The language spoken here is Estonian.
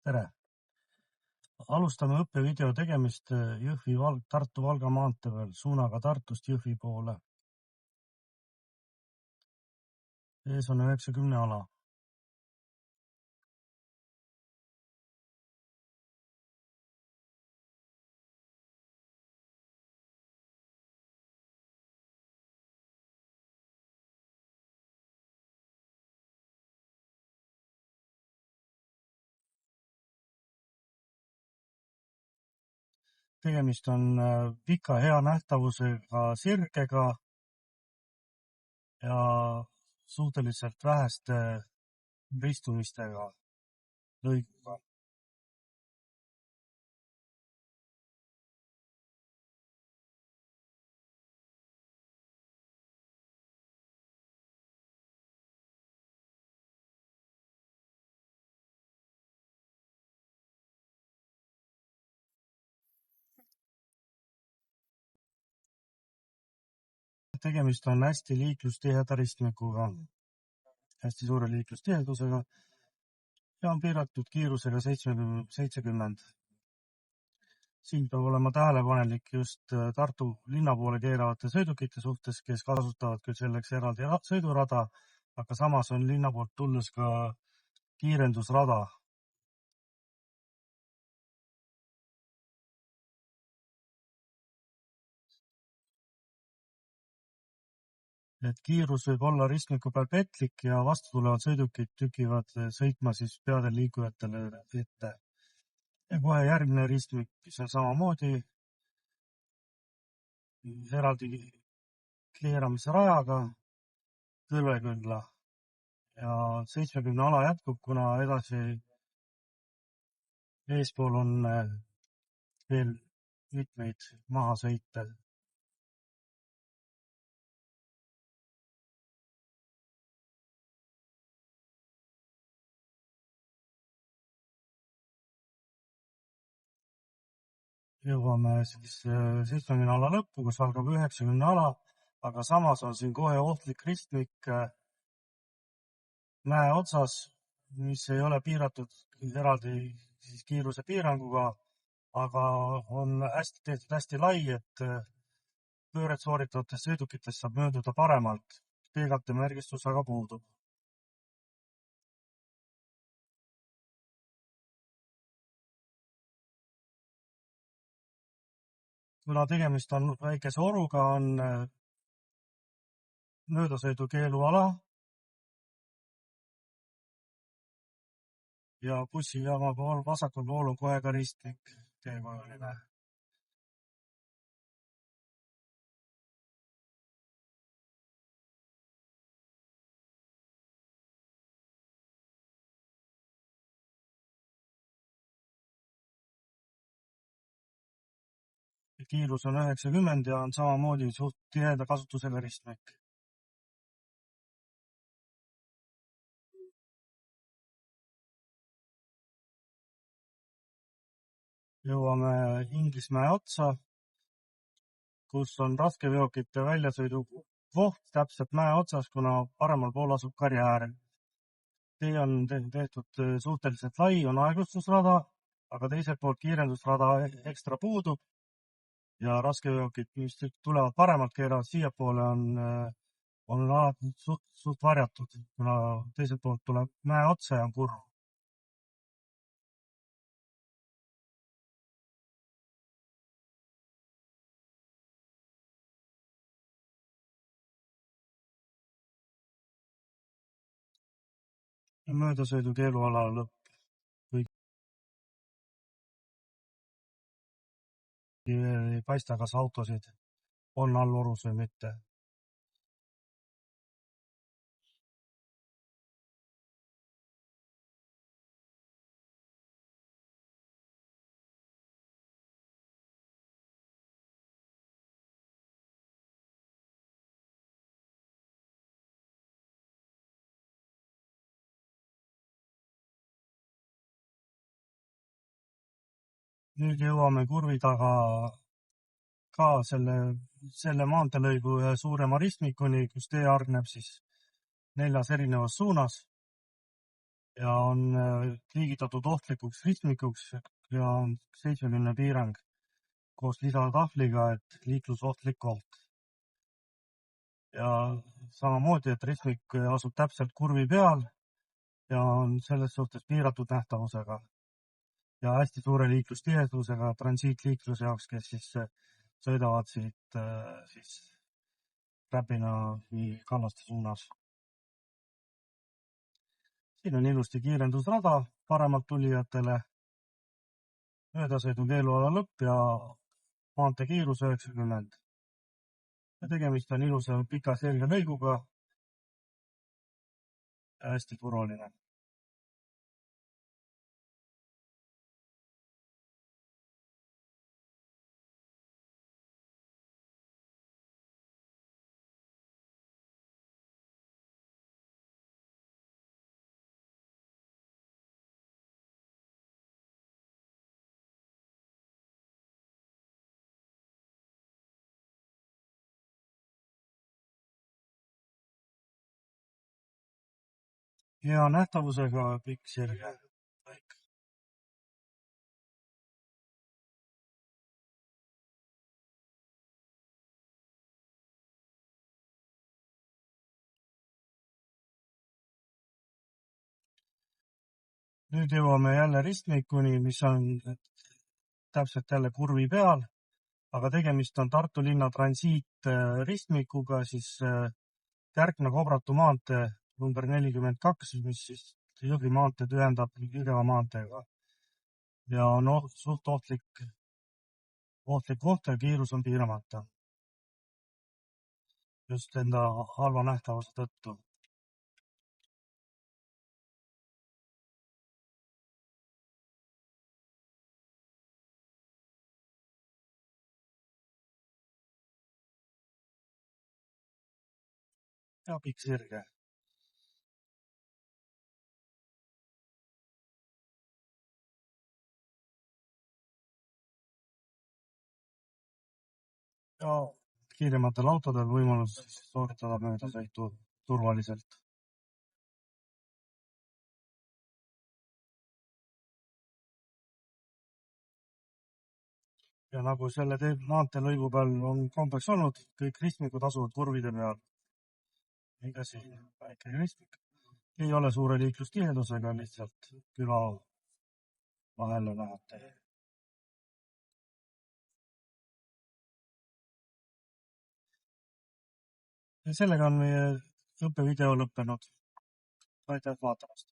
Tere! Alustame õppevideo tegemist Tartu-Valga maantee peal suunaga Tartust Jõhvi poole. Ees on 90 ala. Tegemist on pika hea nähtavusega sirgega ja suhteliselt väheste ristumistega lõiguga. Tegemist on hästi liiklustiheda ristmikuga, hästi suure liiklustihedusega ja on piiratud kiirusega 70. Siin peab olema tähelepanelik just Tartu linna poole keeravate sõidukite suhtes, kes kasutavad küll selleks eraldi sõidurada, aga samas on linna poolt tulles ka kiirendusrada. Et kiirus võib olla ristmiku peal petlik ja vastu tulevad sõidukid tükivad sõitma siis peadel liikujatele ette. Ja kohe järgmine ristmik, mis on samamoodi eraldi keeramisrajaga kõrvekülla ja 70 ala jätkub, kuna edasi eespool on veel mitmeid mahasõite. Jõuame siis 70 ala lõppu, kus algab 90 ala, aga samas on siin kohe ohtlik ristmik mäe otsas, mis ei ole piiratud eraldi siis kiiruse piiranguga, aga on tehtud hästi lai, et pööret sooritavatest sõidukitest saab mööduda paremalt. Teekatte märgistus aga puudub. Kuna tegemist on väikese oruga, on möödasõidukeeluala ja bussijaama pool vasakul pool on kohe ka ristmik teekujuline. Kiirus on 90 ja on samamoodi suht tiheda kasutusega ristmik. Jõuame Inglismäe otsa, kus on raskeveokite väljasõidu koht täpselt mäe otsas, kuna paremal pool asub karjäär. Tee on tehtud suhteliselt lai, on aeglustusrada, aga teiselt poolt kiirendusrada ekstra puudub ja raskeveokid, mis tulevad paremalt keeravad siiapoole, on alati suht varjatud, kuna teiselt poolt tuleb mäe otsa ja on kurv. Möödasõidukeeluala lõpp. Ei paista, kas autosid on all orus või mitte. Nüüd jõuame kurvi taga ka selle maanteelõigu ühe suurema ristmikuni, kus tee hargneb siis 4 erinevas suunas. ja on liigitatud ohtlikuks ristmikuks ja on 70 piirang koos lisatahvliga, et liiklusohtlik koht. Ja samamoodi, et ristmik asub täpselt kurvi peal ja on selles suhtes piiratud nähtavusega ja hästi suure liiklustihedusega transiitliikluse jaoks, kes siis sõidavad siit siis Räpina või Kallaste suunas. Siin on ilusti kiirendusrada paremalt tulijatele, möödasõidukeeluala lõpp ja maanteekiirus 90. Ja tegemist on ilusa pika selge lõiguga ja hästi turvaline. Hea nähtavusega pikk sirge lõik. Nüüd jõuame jälle ristmikuni, mis on täpselt jälle kurvi peal, aga tegemist on Tartu linna transiitristmikuga, siis Kärkna-Kobratu maantee number 42, mis siis Jõhvi maanteed ühendab Jõgeva maanteega. Ja on suht ohtlik koht ja kiirus on piiramata. Just enda halva nähtavuse tõttu. Ja pikk sirge. Ja kiirematel autodel võimalus sooritada möödasõitu turvaliselt. Ja nagu selle maanteelõigu peal on kombeks olnud, kõik ristmikud asuvad kurvide peal. Ega siin väike ristmik. Ei ole suure liiklustihedusega, lihtsalt küla vahele läheb tee. Ja sellega on meie õppevideo lõppenud. Aitäh vaatamast!